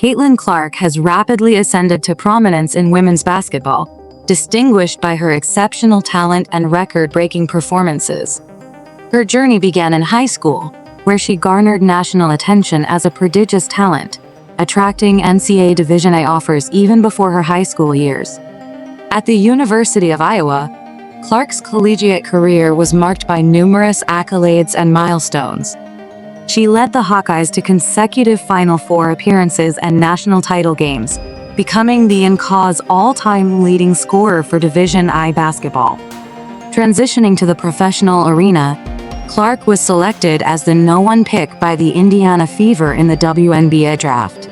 Caitlin Clark has rapidly ascended to prominence in women's basketball, distinguished by her exceptional talent and record-breaking performances. Her journey began in high school, where she garnered national attention as a prodigious talent, attracting NCAA Division I offers even before her high school years. At the University of Iowa, Clark's collegiate career was marked by numerous accolades and milestones. She led the Hawkeyes to consecutive Final Four appearances and national title games, becoming the NCAA's all-time leading scorer for Division I basketball. Transitioning to the professional arena, Clark was selected as the No. 1 pick by the Indiana Fever in the WNBA draft.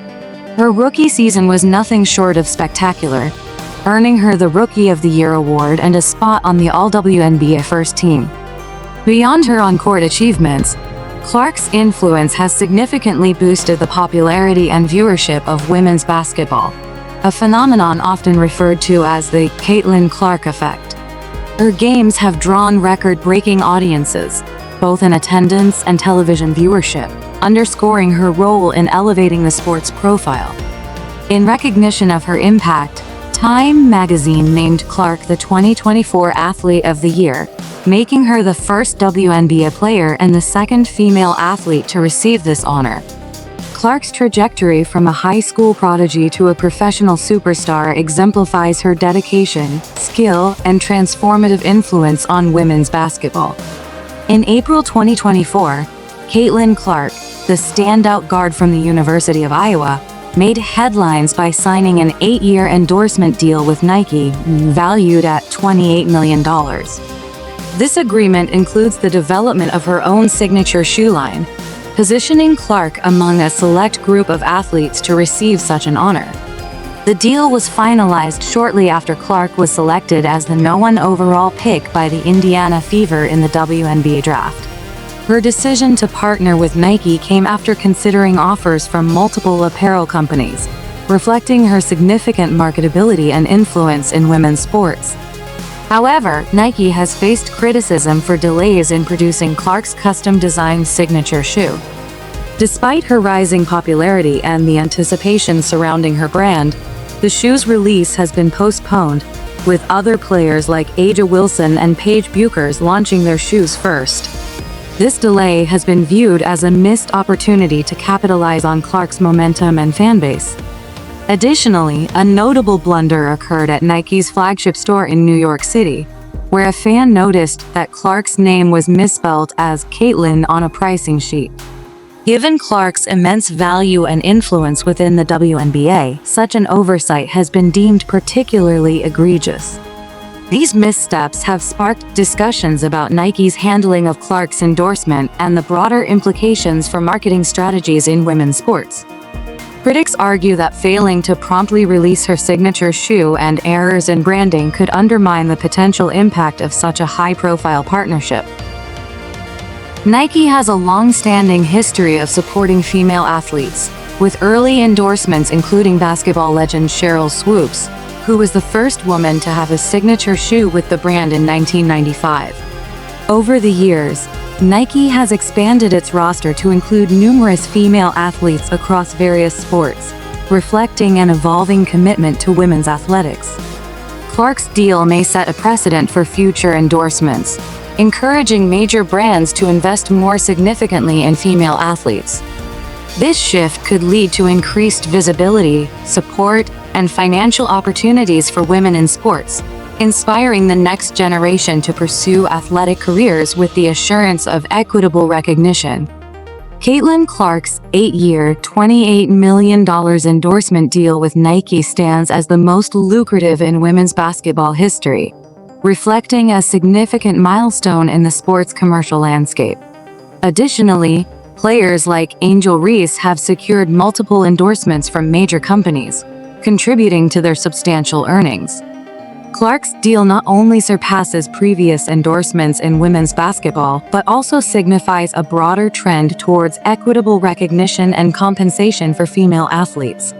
Her rookie season was nothing short of spectacular, earning her the Rookie of the Year award and a spot on the All-WNBA first team. Beyond her on-court achievements, Clark's influence has significantly boosted the popularity and viewership of women's basketball, a phenomenon often referred to as the Caitlin Clark effect. Her games have drawn record-breaking audiences, both in attendance and television viewership, underscoring her role in elevating the sport's profile. In recognition of her impact, Time magazine named Clark the 2024 Athlete of the Year, making her the first WNBA player and the second female athlete to receive this honor. Clark's trajectory from a high school prodigy to a professional superstar exemplifies her dedication, skill, and transformative influence on women's basketball. In April 2024, Caitlin Clark, the standout guard from the University of Iowa, made headlines by signing an 8-year endorsement deal with Nike, valued at $28 million. This agreement includes the development of her own signature shoe line, positioning Clark among a select group of athletes to receive such an honor. The deal was finalized shortly after Clark was selected as the No. 1 overall pick by the Indiana Fever in the WNBA draft. Her decision to partner with Nike came after considering offers from multiple apparel companies, reflecting her significant marketability and influence in women's sports. However, Nike has faced criticism for delays in producing Clark's custom-designed signature shoe. Despite her rising popularity and the anticipation surrounding her brand, the shoe's release has been postponed, with other players like A'ja Wilson and Paige Bueckers launching their shoes first. This delay has been viewed as a missed opportunity to capitalize on Clark's momentum and fanbase. Additionally, a notable blunder occurred at Nike's flagship store in New York City, where a fan noticed that Clark's name was misspelled as Caitlin on a pricing sheet. Given Clark's immense value and influence within the WNBA, such an oversight has been deemed particularly egregious. These missteps have sparked discussions about Nike's handling of Clark's endorsement and the broader implications for marketing strategies in women's sports. Critics argue that failing to promptly release her signature shoe and errors in branding could undermine the potential impact of such a high-profile partnership. Nike has a long-standing history of supporting female athletes, with early endorsements including basketball legend Sheryl Swoopes, who was the first woman to have a signature shoe with the brand in 1995. Over the years, Nike has expanded its roster to include numerous female athletes across various sports, reflecting an evolving commitment to women's athletics. Clark's deal may set a precedent for future endorsements, encouraging major brands to invest more significantly in female athletes. This shift could lead to increased visibility, support, and financial opportunities for women in sports, inspiring the next generation to pursue athletic careers with the assurance of equitable recognition. Caitlin Clark's 8-year, $28 million endorsement deal with Nike stands as the most lucrative in women's basketball history, reflecting a significant milestone in the sport's commercial landscape. Additionally, players like Angel Reese have secured multiple endorsements from major companies, contributing to their substantial earnings. Clark's deal not only surpasses previous endorsements in women's basketball, but also signifies a broader trend towards equitable recognition and compensation for female athletes.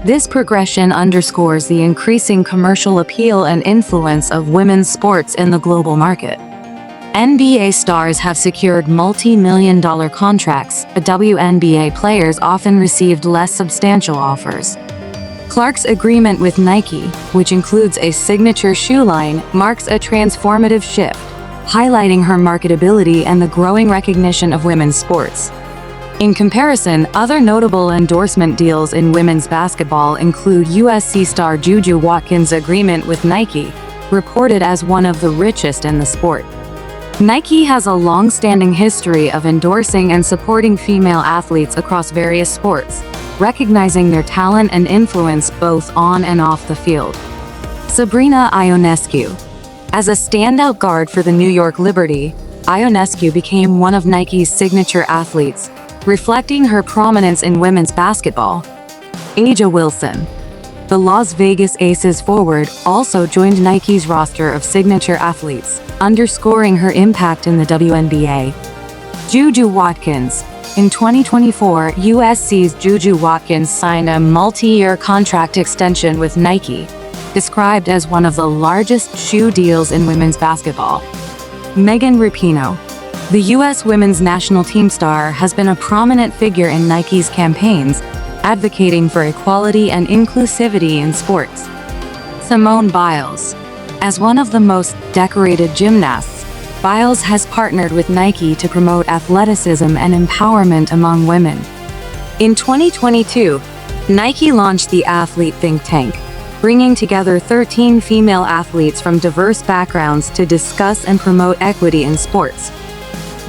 This progression underscores the increasing commercial appeal and influence of women's sports in the global market. NBA stars have secured multi-million-dollar contracts, but WNBA players often received less substantial offers. Clark's agreement with Nike, which includes a signature shoe line, marks a transformative shift, highlighting her marketability and the growing recognition of women's sports. In comparison, other notable endorsement deals in women's basketball include USC star Juju Watkins' agreement with Nike, reported as one of the richest in the sport. Nike has a long-standing history of endorsing and supporting female athletes across various sports, recognizing their talent and influence both on and off the field. Sabrina Ionescu. As a standout guard for the New York Liberty, Ionescu became one of Nike's signature athletes, reflecting her prominence in women's basketball. A'ja Wilson. The Las Vegas Aces forward also joined Nike's roster of signature athletes, underscoring her impact in the WNBA. Juju Watkins. In 2024, USC's Juju Watkins signed a multi-year contract extension with Nike, described as one of the largest shoe deals in women's basketball. Megan Rapinoe. The U.S. women's national team star has been a prominent figure in Nike's campaigns, advocating for equality and inclusivity in sports. Simone Biles. As one of the most decorated gymnasts, Biles has partnered with Nike to promote athleticism and empowerment among women. In 2022, Nike launched the Athlete Think Tank, bringing together 13 female athletes from diverse backgrounds to discuss and promote equity in sports.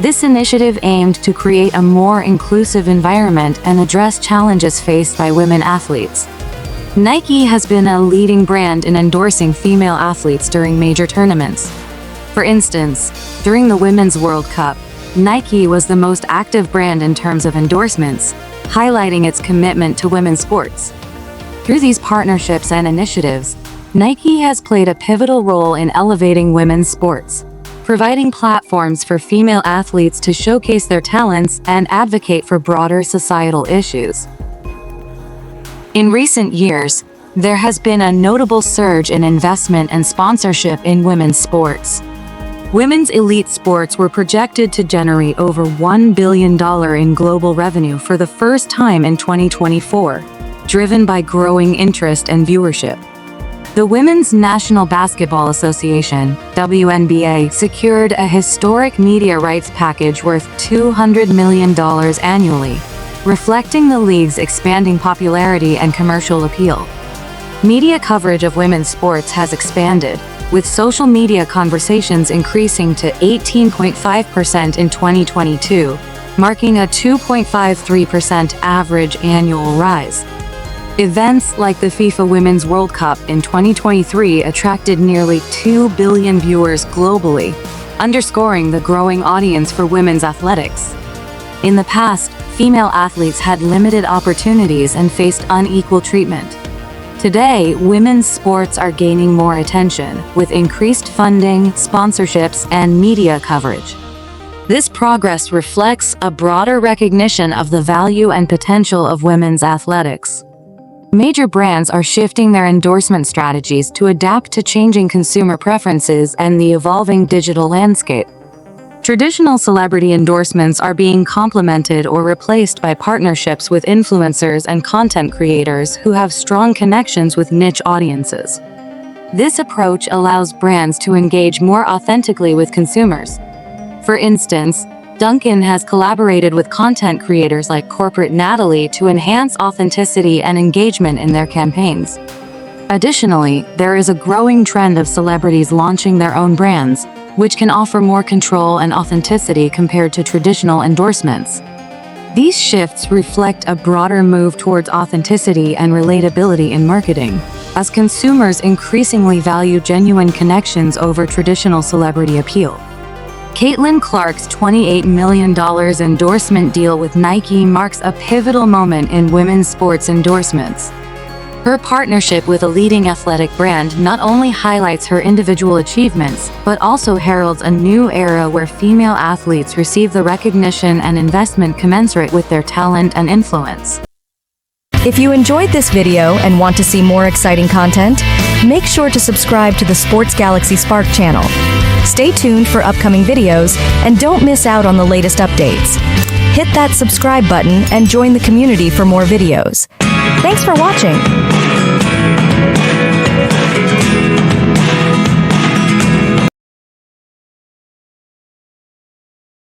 This initiative aimed to create a more inclusive environment and address challenges faced by women athletes. Nike has been a leading brand in endorsing female athletes during major tournaments. For instance, during the Women's World Cup, Nike was the most active brand in terms of endorsements, highlighting its commitment to women's sports. Through these partnerships and initiatives, Nike has played a pivotal role in elevating women's sports, providing platforms for female athletes to showcase their talents and advocate for broader societal issues. In recent years, there has been a notable surge in investment and sponsorship in women's sports. Women's elite sports were projected to generate over $1 billion in global revenue for the first time in 2024, driven by growing interest and viewership. The Women's National Basketball Association, WNBA, secured a historic media rights package worth $200 million annually, reflecting the league's expanding popularity and commercial appeal. Media coverage of women's sports has expanded, with social media conversations increasing to 18.5% in 2022, marking a 2.53% average annual rise. Events like the FIFA Women's World Cup in 2023 attracted nearly 2 billion viewers globally, underscoring the growing audience for women's athletics. In the past, female athletes had limited opportunities and faced unequal treatment. Today, women's sports are gaining more attention, with increased funding, sponsorships, and media coverage. This progress reflects a broader recognition of the value and potential of women's athletics. Major brands are shifting their endorsement strategies to adapt to changing consumer preferences and the evolving digital landscape. Traditional celebrity endorsements are being complemented or replaced by partnerships with influencers and content creators who have strong connections with niche audiences. This approach allows brands to engage more authentically with consumers. For instance, Dunkin' has collaborated with content creators like Corporate Natalie to enhance authenticity and engagement in their campaigns. Additionally, there is a growing trend of celebrities launching their own brands, which can offer more control and authenticity compared to traditional endorsements. These shifts reflect a broader move towards authenticity and relatability in marketing, as consumers increasingly value genuine connections over traditional celebrity appeal. Caitlin Clark's $28 million endorsement deal with Nike marks a pivotal moment in women's sports endorsements. Her partnership with a leading athletic brand not only highlights her individual achievements, but also heralds a new era where female athletes receive the recognition and investment commensurate with their talent and influence. If you enjoyed this video and want to see more exciting content, Make sure to subscribe to the Sports Galaxy Spark channel. Stay tuned for upcoming videos and don't miss out on the latest updates. Hit that subscribe button and join the community for more videos. Thanks for watching.